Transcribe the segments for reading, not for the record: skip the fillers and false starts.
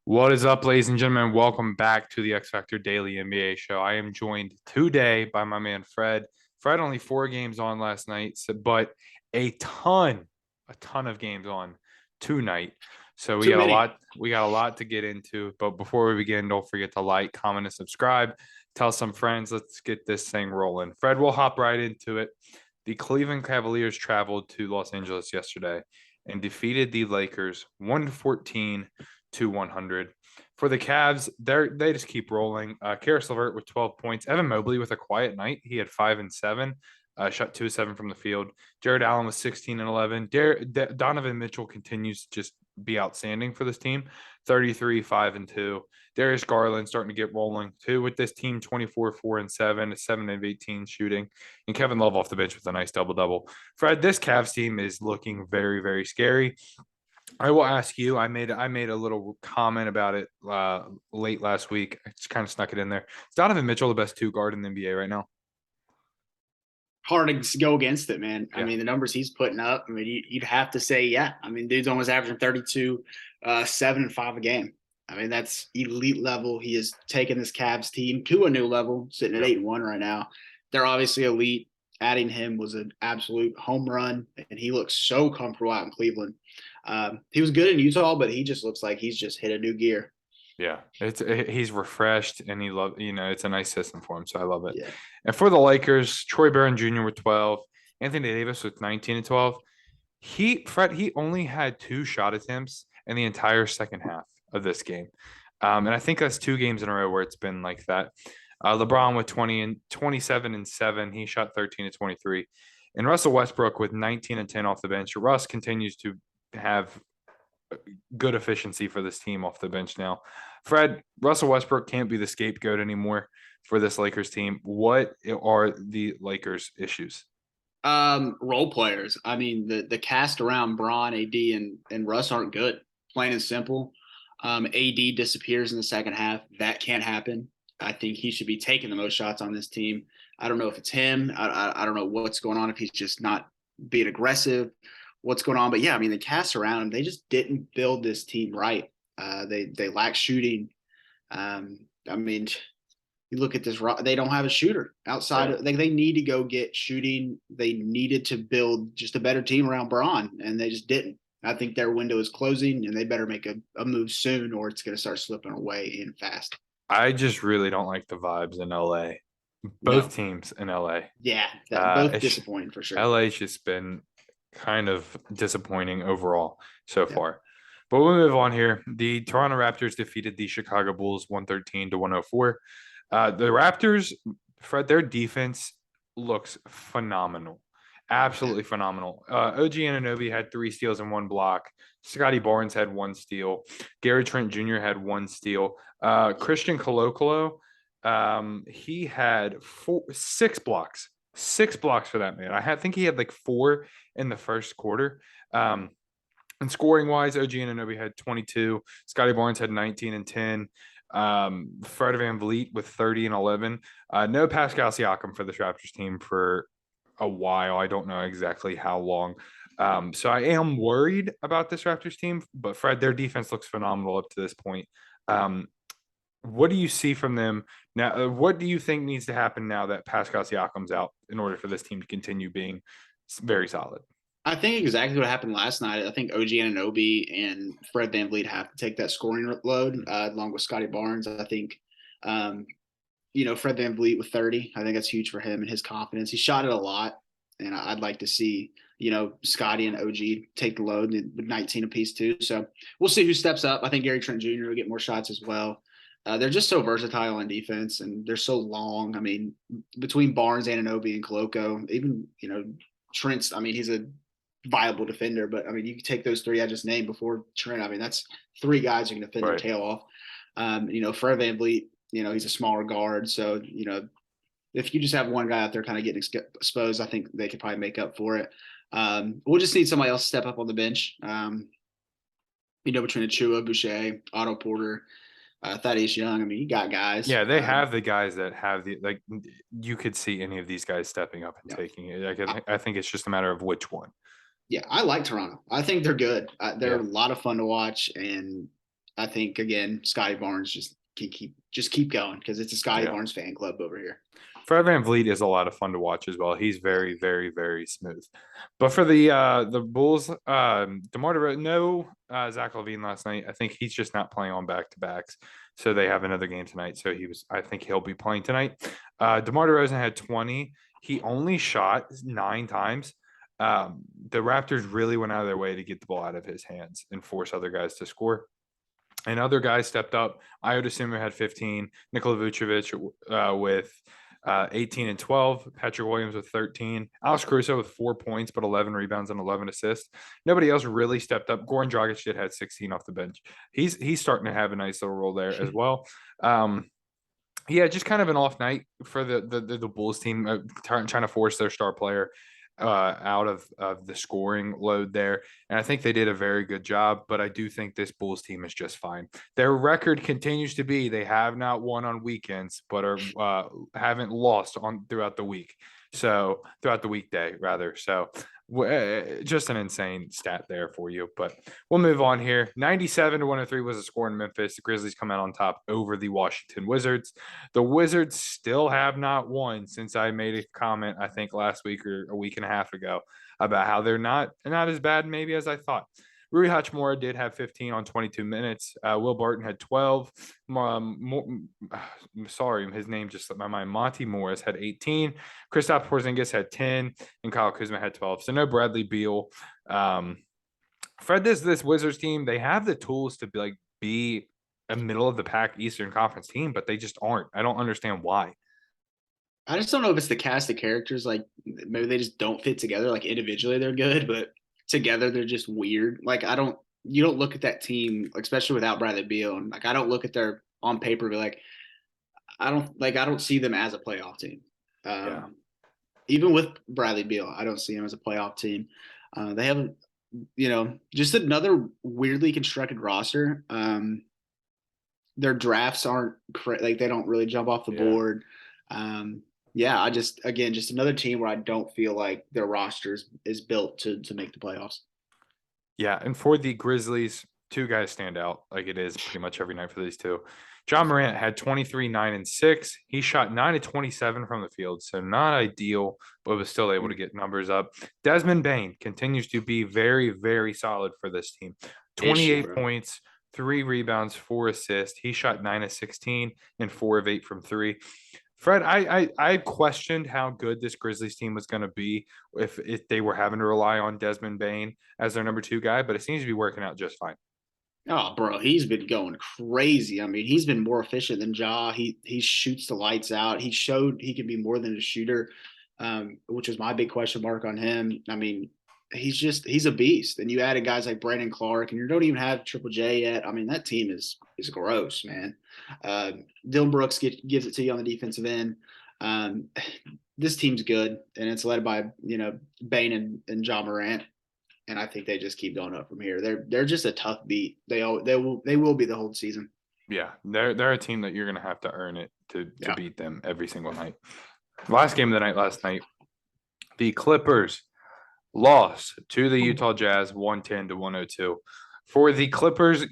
What is up, ladies and gentlemen? Welcome back to the X Factor Daily NBA show. I am joined today by my man Fred. Fred only 4 games on last night, but a ton of games on tonight. So we Too got a many. lot, we got a lot to get into. But before we begin, don't forget to like, comment, and subscribe. Tell some friends. Let's get this thing rolling. Fred, we'll hop right into it. The Cleveland Cavaliers traveled to Los Angeles yesterday and defeated the Lakers 114 to 100. For the Cavs, they just keep rolling. Karis LeVert with 12 points. Evan Mobley with a quiet night. He had 5 and 7. Shot 2 of 7 from the field. Jared Allen was 16 and 11. Donovan Mitchell continues to just be outstanding for this team. 33, 5 and 2. Darius Garland starting to get rolling too with this team. 24, 4 and 7, 7 of 18 shooting, and Kevin Love off the bench with a nice double double. Fred, this Cavs team is looking very, very scary. I will ask you. I made a little comment about it late last week. I just kind of snuck it in there. Is Donovan Mitchell the best two guard in the NBA right now? Hard to go against it, man. I Yeah, mean, the numbers he's putting up, I mean, you'd have to say, yeah. I mean, dude's almost averaging 32, 7 and 5 a game. I mean, that's elite level. He has taken this Cavs team to a new level, sitting at yeah. 8-1 right now. They're obviously elite. Adding him was an absolute home run, and he looks so comfortable out in Cleveland. He was good in Utah, but he just looks like he's just hit a new gear. Yeah, he's refreshed and it's a nice system for him, so I love it. Yeah. And for the Lakers, Troy Brown Jr. with 12, Anthony Davis with 19 and 12. He only had 2 shot attempts in the entire second half of this game, and I think that's 2 games in a row where it's been like that. LeBron with 20 and 27 and 7, he shot 13 to 23, and Russell Westbrook with 19 and 10 off the bench. Russ continues to have good efficiency for this team off the bench now. Fred, Russell Westbrook can't be the scapegoat anymore for this Lakers team. What are the Lakers' issues? Role players. I mean, the cast around Braun, AD, and Russ aren't good. Plain and simple. AD disappears in the second half. That can't happen. I think he should be taking the most shots on this team. I don't know if it's him. I don't know what's going on, if he's just not being aggressive, what's going on. But yeah, I mean, the cast around him, they just didn't build this team right. They lack shooting. I mean, you look at this, they don't have a shooter outside Right. of, they need to go get shooting. They needed to build just a better team around Braun, and they just didn't. I think their window is closing, and they better make a move soon, or it's going to start slipping away in fast. I just really don't like the vibes in LA. No. Both teams in LA. Yeah, that both It's disappointing for sure. LA's just been kind of disappointing overall so Yeah. far. But we'll move on here. The Toronto Raptors defeated the Chicago Bulls 113 to 104. The Raptors, Fred, their defense looks phenomenal. Yeah. Absolutely phenomenal. OG Anunoby had 3 steals and 1 block. Scotty Barnes had 1 steal. Gary Trent Jr. had 1 steal. Christian Kolokolo, he had 6 blocks. 6 blocks for that man. think he had like 4 in the first quarter. And scoring wise, OG Anunoby had 22. Scotty Barnes had 19 and 10. Fred VanVleet with 30 and 11. No Pascal Siakam for this Raptors team for a while. I don't know exactly how long. So I am worried about this Raptors team, but Fred, their defense looks phenomenal up to this point. What do you see from them now? What do you think needs to happen now that Pascal Siakam's out in order for this team to continue being very solid? I think exactly what happened last night. I think OG Anunoby and Fred VanVleet have to take that scoring load along with Scotty Barnes. I think, um, Fred VanVleet with 30, I think that's huge for him and his confidence. He shot it a lot, and I'd like to see, Scotty and OG take the load with 19 apiece too. So we'll see who steps up. I think Gary Trent Jr. will get more shots as well. They're just so versatile on defense, and they're so long. I mean, between Barnes, Anunoby, and Koloko, even, Trent's, I mean, he's a viable defender, but I mean, you can take those 3 I just named before Trent. I mean, that's 3 guys who can defend their Right. tail off. Fred VanVleet, he's a smaller guard. So, if you just have one guy out there kind of getting exposed, I think they could probably make up for it. We'll just need somebody else to step up on the bench. Between Achua, Boucher, Otto Porter, Thaddeus Young. I mean, you got guys. Yeah, they have the guys that have the like. You could see any of these guys stepping up and Yeah. taking it. I think it's just a matter of which one. Yeah, I like Toronto. I think they're good. They're Yeah. a lot of fun to watch, and I think again, Scotty Barnes can keep going because it's a Scotty Yeah. Barnes fan club over here. Fred VanVleet is a lot of fun to watch as well. He's Yeah. very, very, very smooth. But for the Bulls, DeMar DeRozan, no Zach LaVine last night. I think he's just not playing on back to backs. So they have another game tonight. So I think he'll be playing tonight. DeMar DeRozan had 20. He only shot 9 times. The Raptors really went out of their way to get the ball out of his hands and force other guys to score. And other guys stepped up. Ayo Dosunmu had 15. Nikola Vucevic with 18 and 12. Patrick Williams with 13. Alex Caruso with 4 points, but 11 rebounds and 11 assists. Nobody else really stepped up. Goran Dragic did had 16 off the bench. He's starting to have a nice little role there as well. Yeah, just kind of an off night for the Bulls team, trying to force their star player out of the scoring load there. And I think they did a very good job, but I do think this Bulls team is just fine. Their record continues to be they have not won on weekends, but haven't lost on throughout the week. So throughout the weekday, rather. So just an insane stat there for you. But we'll move on here. 97-103 was a score in Memphis. The Grizzlies come out on top over the Washington Wizards. The Wizards still have not won since I made a comment, I think last week or a week and a half ago, about how they're not as bad maybe as I thought. Rui Hachimura did have 15 on 22 minutes. Will Barton had 12. Sorry, his name just slipped my mind. Monty Morris had 18. Kristaps Porzingis had 10, and Kyle Kuzma had 12. So no Bradley Beal. Fred, this Wizards team, they have the tools to be a middle of the pack Eastern Conference team, but they just aren't. I don't understand why. I just don't know if it's the cast of characters. Like maybe they just don't fit together. Like individually they're good, but together they're just weird. Like you don't look at that team, especially without Bradley Beal, and like I don't look at their on paper, but like I don't see them as a playoff team. Yeah. Even with Bradley Beal, I don't see them as a playoff team. They have, just another weirdly constructed roster. Their drafts aren't like they don't really jump off the board. Just another team where I don't feel like their roster is built to make the playoffs. Yeah, and for the Grizzlies, 2 guys stand out like it is pretty much every night for these two. Ja Morant had 23, 9, and 6. He shot 9 of 27 from the field, so not ideal, but was still able to get numbers up. Desmond Bane continues to be very, very solid for this team. 28 points, 3 rebounds, 4 assists. He shot 9 of 16 and 4 of 8 from 3. Fred, I questioned how good this Grizzlies team was going to be if they were having to rely on Desmond Bane as their number 2 guy, but it seems to be working out just fine. Oh, bro, he's been going crazy. I mean, he's been more efficient than Ja. He shoots the lights out. He showed he can be more than a shooter, which was my big question mark on him. I mean, he's a beast. And you added guys like Brandon Clark, and you don't even have Triple J yet. I mean, that team is gross, man. Dylan Brooks gives it to you on the defensive end. This team's good, and it's led by Bane and Ja Morant. And I think they just keep going up from here. They're just a tough beat. They will be the whole season. Yeah, they're a team that you're gonna have to earn it to beat them every single night. Last game of the night last night, the Clippers lost to the Utah Jazz 110-102. For the Clippers,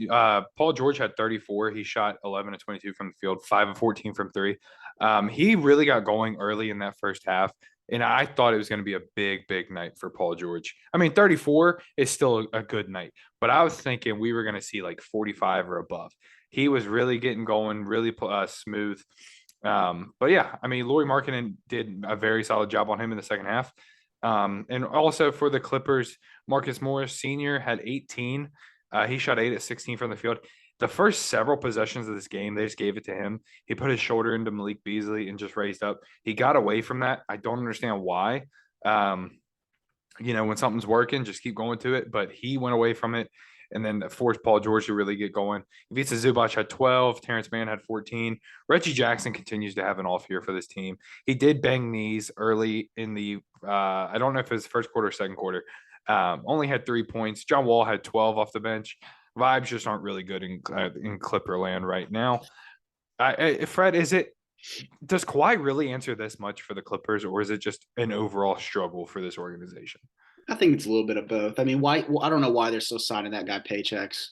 Paul George had 34. He shot 11 of 22 from the field, 5 of 14 from 3. He really got going early in that first half. And I thought it was going to be a big, big night for Paul George. I mean, 34 is still a good night, but I was thinking we were going to see like 45 or above. He was really getting going, really smooth. But yeah, I mean, Lauri Markkanen did a very solid job on him in the second half. And also for the Clippers, Marcus Morris Sr. had 18. He shot 8 of 16 from the field. The first several possessions of this game, they just gave it to him. He put his shoulder into Malik Beasley and just raised up. He got away from that. I don't understand why. When something's working, just keep going to it. But he went away from it and then forced Paul George to really get going. Ivica Zubac had 12. Terrence Mann had 14. Reggie Jackson continues to have an off year for this team. He did bang knees early in the I don't know if it was first quarter or second quarter. Only had 3 points. John Wall had 12 off the bench. Vibes just aren't really good in Clipper land right now. Fred, does Kawhi really answer this much for the Clippers, or is it just an overall struggle for this organization? I think it's a little bit of both. I mean, why? Well, I don't know why they're still signing that guy paychecks.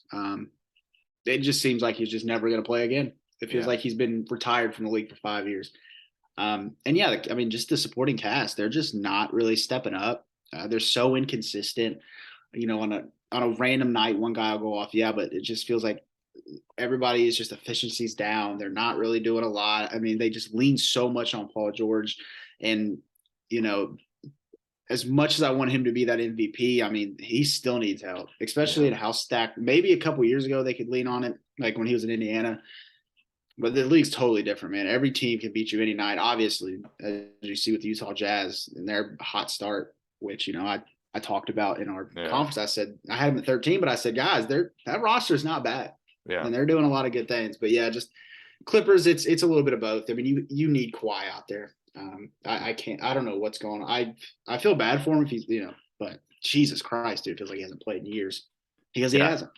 it just seems like he's just never going to play again. It feels Yeah. like he's been retired from the league for 5 years. And yeah, I mean, just the supporting cast, they're just not really stepping up. They're so inconsistent. On a random night, one guy will go off, yeah, but it just feels like everybody is just efficiencies down. They're not really doing a lot. I mean, they just lean so much on Paul George, and you know, as much as I want him to be that MVP, I mean, he still needs help, especially Yeah. at how stacked. Maybe a couple years ago they could lean on it, like when he was in Indiana. But the league's totally different, man. Every team can beat you any night. Obviously, as you see with the Utah Jazz and their hot start, which I talked about in our Yeah. conference. I said I had them at 13, but I said, guys, that roster is not bad, Yeah. and they're doing a lot of good things. But yeah, just Clippers, it's a little bit of both. I mean, you need Kawhi out there. I can't. I don't know what's going on. I feel bad for him if he's but Jesus Christ, dude, feels like he hasn't played in years because he Yeah. hasn't.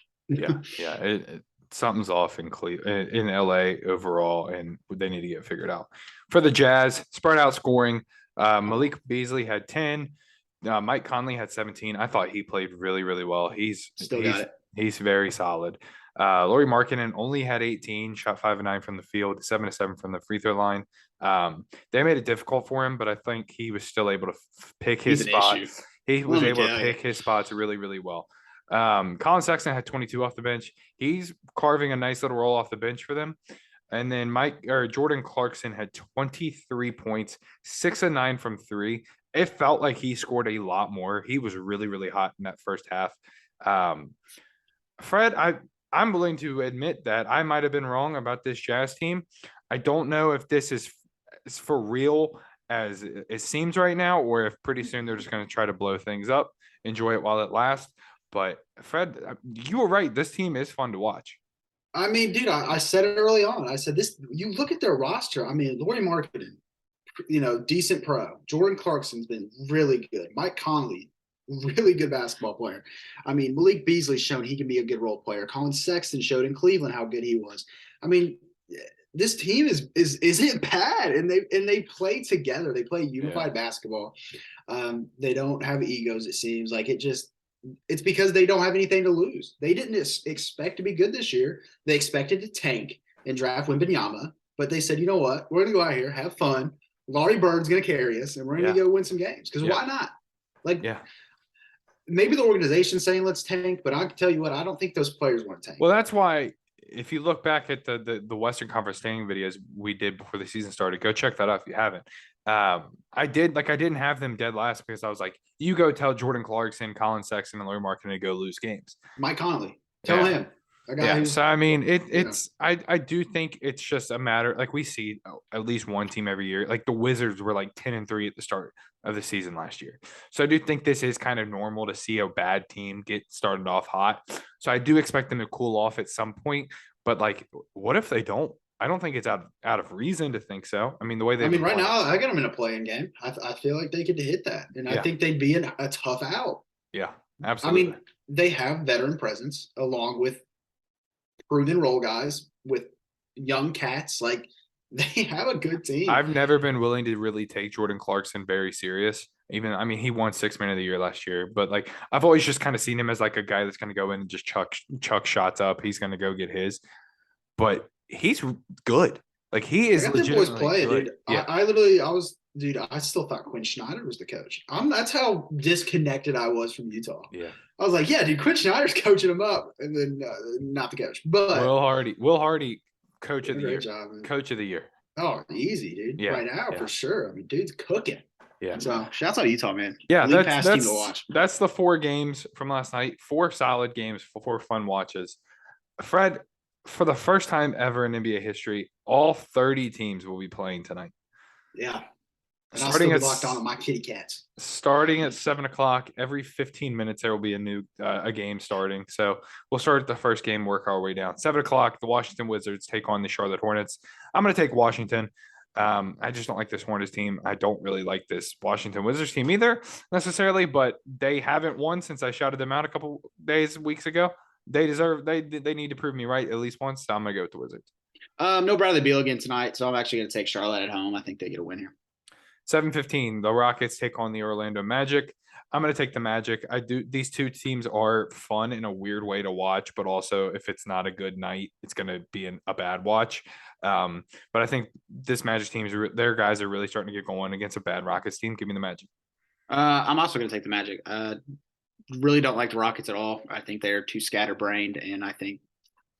Yeah. Something's off in in LA overall, and they need to get figured out. For the Jazz, spread out scoring. Malik Beasley had 10. Mike Conley had 17. I thought he played really, really well. He's Still got it. He's very solid. Lauri Markkanen only had 18, shot 5 of 9 from the field, 7 of 7 from the free throw line. They made it difficult for him, but I think he was still able to pick his spot. He was able to pick his spots really, really well. Colin Sexton had 22 off the bench. He's carving a nice little roll off the bench for them. And then Jordan Clarkson had 23 points, 6 of 9 from 3. It felt like he scored a lot more. He was really, really hot in that first half. Fred, I'm willing to admit that I might have been wrong about this Jazz team. I don't know if this is for real as it seems right now, or if pretty soon they're just going to try to blow things up, enjoy it while it lasts. But Fred, you were right. This team is fun to watch. I mean, dude, I said it early on. I said this. You look at their roster. I mean, Lauri Markkanen, decent pro. Jordan Clarkson's been really good. Mike Conley, really good basketball player. I mean, Malik Beasley's shown he can be a good role player. Colin Sexton showed in Cleveland how good he was. I mean, this team isn't bad, and they play together. They play unified basketball. They don't have egos. It seems like it's because they don't have anything to lose. They didn't expect to be good this year. They expected to tank and draft Wembanyama, but they said, you know what? We're going to go out here, have fun. Larry Bird's going to carry us, and we're going to go win some games. Because why not? Maybe the organization's saying let's tank, but I can tell you what, I don't think those players want to tank. Well, that's why if you look back at the Western Conference standing videos we did before the season started, go check that out if you haven't. I didn't have them dead last because I was like, you go tell Jordan Clarkson, Colin Sexton, and Lauri Markkanen to go lose games. Mike Conley, tell him. So I mean, I do think it's just a matter, like we see at least one team every year. Like the Wizards were like 10-3 at the start of the season last year. So I do think this is kind of normal to see a bad team get started off hot. So I do expect them to cool off at some point. But like, what if they don't? I don't think it's out of reason to think so. I mean, the way they. I mean, right now I got them in a playing game. I feel like they could hit that, and I think they'd be a tough out. Yeah, absolutely. I mean, they have veteran presence along with proven role guys with young cats. Like they have a good team. I've never been willing to really take Jordan Clarkson very serious. I mean, he won 6th man of the year last year, but like I've always just kind of seen him as like a guy that's going to go in and just chuck shots up. He's going to go get his, but he's good. Like he is legitimately play, good. Dude. Yeah. I still thought Quinn Snyder was the coach. That's how disconnected I was from Utah. Yeah. I was like, yeah, dude, Quinn Snyder's coaching him up, and then not the coach. But Will Hardy, coach of the year. Coach of the year. Oh, easy, dude. Yeah. Right now, for sure. I mean, dude's cooking. Yeah. So shouts out to Utah, man. Yeah, that's the 4 games from last night. 4 solid games, 4 fun watches. Fred, for the first time ever in NBA history, all 30 teams will be playing tonight. Yeah. And starting I'll still be locked on my kitty cats. Starting at 7:00, every 15 minutes there will be a new a game starting. So we'll start at the first game, work our way down. 7:00, the Washington Wizards take on the Charlotte Hornets. I'm going to take Washington. I just don't like this Hornets team. I don't really like this Washington Wizards team either necessarily, but they haven't won since I shouted them out a couple weeks ago. They need to prove me right at least once. So I'm going to go with the Wizards. No Bradley Beal again tonight, so I'm actually going to take Charlotte at home. I think they get a win here. 7:15, the Rockets take on the Orlando Magic. I'm going to take the Magic. These two teams are fun in a weird way to watch, but also if it's not a good night, it's going to be a bad watch. But I think this Magic team their guys are really starting to get going against a bad Rockets team. Give me the Magic. I'm also going to take the Magic. Really don't like the Rockets at all. I think they're too scatterbrained, and I think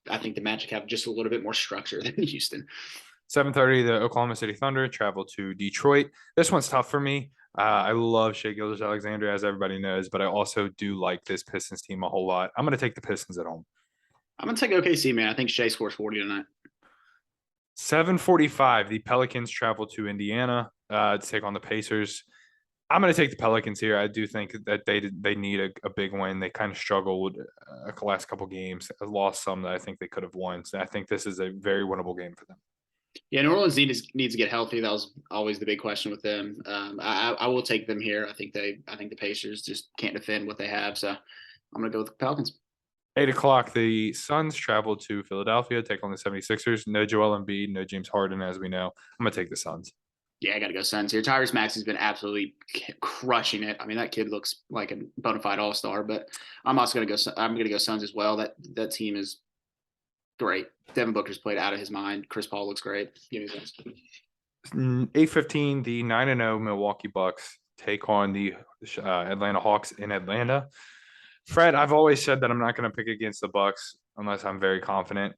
the Magic have just a little bit more structure than Houston. 7:30, the Oklahoma City Thunder travel to Detroit. This one's tough for me. I love Shai Gilgeous-Alexander, as everybody knows, but I also do like this Pistons team a whole lot. I'm going to take the Pistons at home. I'm going to take OKC, man. I think Shai scores 40 tonight. 7:45, the Pelicans travel to Indiana to take on the Pacers. I'm going to take the Pelicans here. I do think that they need a big win. They kind of struggled the last couple games, lost some that I think they could have won. So I think this is a very winnable game for them. Yeah, New Orleans needs to get healthy. That was always the big question with them. I will take them here. I think the Pacers just can't defend what they have. So I'm going to go with the Pelicans. 8:00, the Suns travel to Philadelphia, take on the 76ers. No Joel Embiid, no James Harden, as we know. I'm going to take the Suns. Yeah, I got to go Suns here. Tyrese Maxey's been absolutely crushing it. I mean, that kid looks like a bona fide all-star, but I'm also going to go – I'm going to go Suns as well. That team is great. Devin Booker's played out of his mind. Chris Paul looks great. Give me Suns. 8:15, the 9-0 Milwaukee Bucks take on the Atlanta Hawks in Atlanta. Fred, I've always said that I'm not going to pick against the Bucks unless I'm very confident.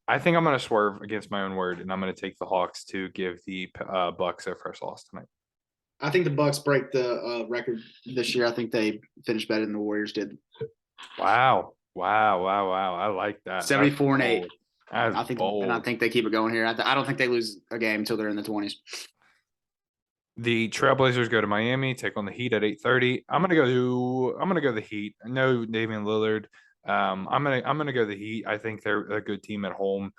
I think I'm going to swerve against my own word, and I'm going to take the Hawks to give the Bucks their first loss tonight. I think the Bucks break the record this year. I think they finished better than the Warriors did. Wow. I like that. 74-8. I think they keep it going here. I don't think they lose a game until they're in the 20s. The Trailblazers go to Miami, take on the Heat at 8:30. I'm gonna go the Heat. No Damian Lillard. I'm gonna go the Heat. I think they're a good team at home.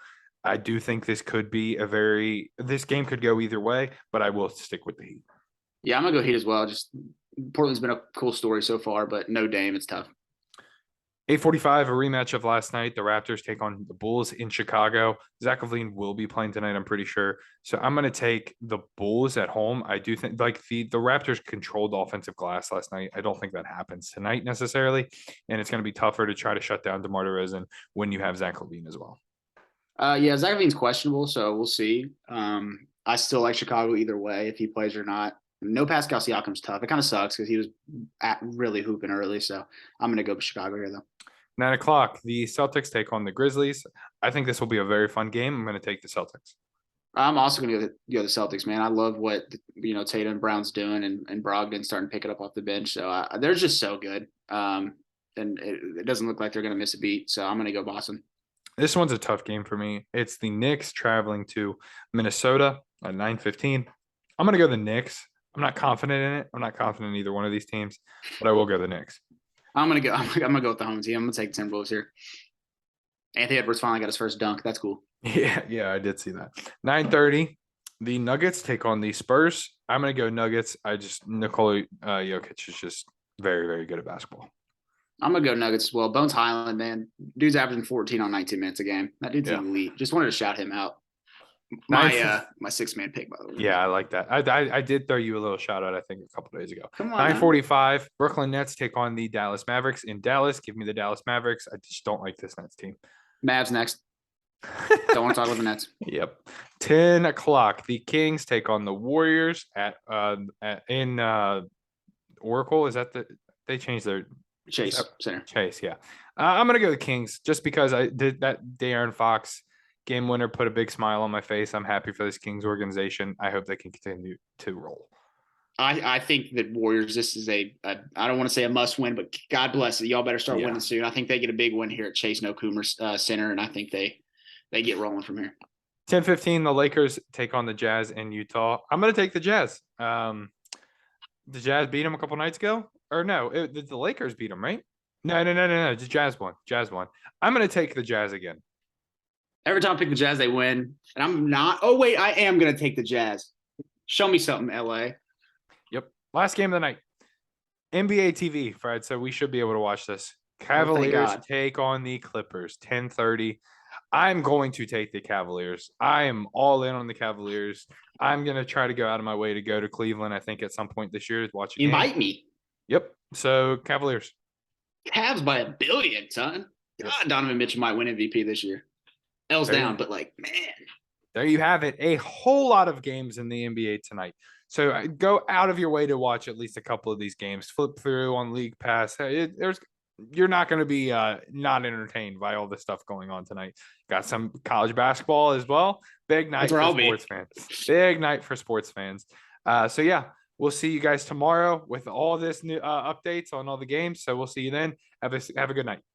I do think this game could go either way, but I will stick with the Heat. Yeah, I'm gonna go Heat as well. Just Portland's been a cool story so far, but no Dame, it's tough. 8:45, a rematch of last night. The Raptors take on the Bulls in Chicago. Zach LaVine will be playing tonight, I'm pretty sure. So I'm going to take the Bulls at home. I do think the Raptors controlled the offensive glass last night. I don't think that happens tonight necessarily. And it's going to be tougher to try to shut down DeMar DeRozan when you have Zach LaVine as well. Yeah, Zach LaVine's questionable, so we'll see. I still like Chicago either way, if he plays or not. No Pascal Siakam's tough. It kind of sucks because he was really hooping early. So I'm going to go with Chicago here, though. 9:00, the Celtics take on the Grizzlies. I think this will be a very fun game. I'm going to take the Celtics. I'm also going to go the Celtics, man. I love what Tatum and Brown's doing, and Brogdon starting to pick it up off the bench. So they're just so good. And it doesn't look like they're going to miss a beat. So I'm going to go Boston. This one's a tough game for me. It's the Knicks traveling to Minnesota at 9:15. I'm going to go the Knicks. I'm not confident in it. I'm not confident in either one of these teams, but I will go the Knicks. I'm gonna go with the home team. I'm gonna take Timberwolves here. Anthony Edwards finally got his first dunk. That's cool. Yeah, I did see that. 9:30, the Nuggets take on the Spurs. I'm gonna go Nuggets. Nikola Jokic is just very, very good at basketball. I'm gonna go Nuggets as well. Bones Highland, man, dude's averaging 14 on 19 minutes a game. That dude's elite. Just wanted to shout him out. My 6-man pick, by the way. Yeah, I like that. I did throw you a little shout out, I think, a couple days ago. Come on. 9:45, Brooklyn Nets take on the Dallas Mavericks in Dallas. Give me the Dallas Mavericks. I just don't like this Nets team. Mavs next. Don't want to talk about the Nets. Yep. 10:00, the Kings take on the Warriors in Oracle. Is that they changed their Chase Center? Chase, yeah. I'm gonna go the Kings just because I did that. De'Aaron Fox game winner put a big smile on my face. I'm happy for this Kings organization. I hope they can continue to roll. I think that Warriors, this is I don't want to say a must win, but God bless it. Y'all better start winning soon. I think they get a big win here at Chase Nokumer Center, and I think they get rolling from here. 10:15, the Lakers take on the Jazz in Utah. I'm going to take the Jazz. The Jazz beat them a couple nights ago. Or no, the Lakers beat them, right? No. The Jazz won. I'm going to take the Jazz again. Every time I pick the Jazz, they win. And I'm not. Oh, wait, I am going to take the Jazz. Show me something, LA. Yep. Last game of the night. NBA TV, Fred. So we should be able to watch this. Cavaliers take on the Clippers. 10:30. I'm going to take the Cavaliers. I am all in on the Cavaliers. I'm going to try to go out of my way to go to Cleveland, I think, at some point this year to watch a game. Invite me. Yep. So Cavaliers. Cavs by 1 billion, son. Yep. God, Donovan Mitchell might win MVP this year. L's There down, you- but like, man. There you have it. A whole lot of games in the NBA tonight. So go out of your way to watch at least a couple of these games. Flip through on League Pass. You're not going to be not entertained by all the stuff going on tonight. Got some college basketball as well. Big night for sports fans. Big night for sports fans. So yeah, we'll see you guys tomorrow with all this new updates on all the games. So we'll see you then. Have a good night.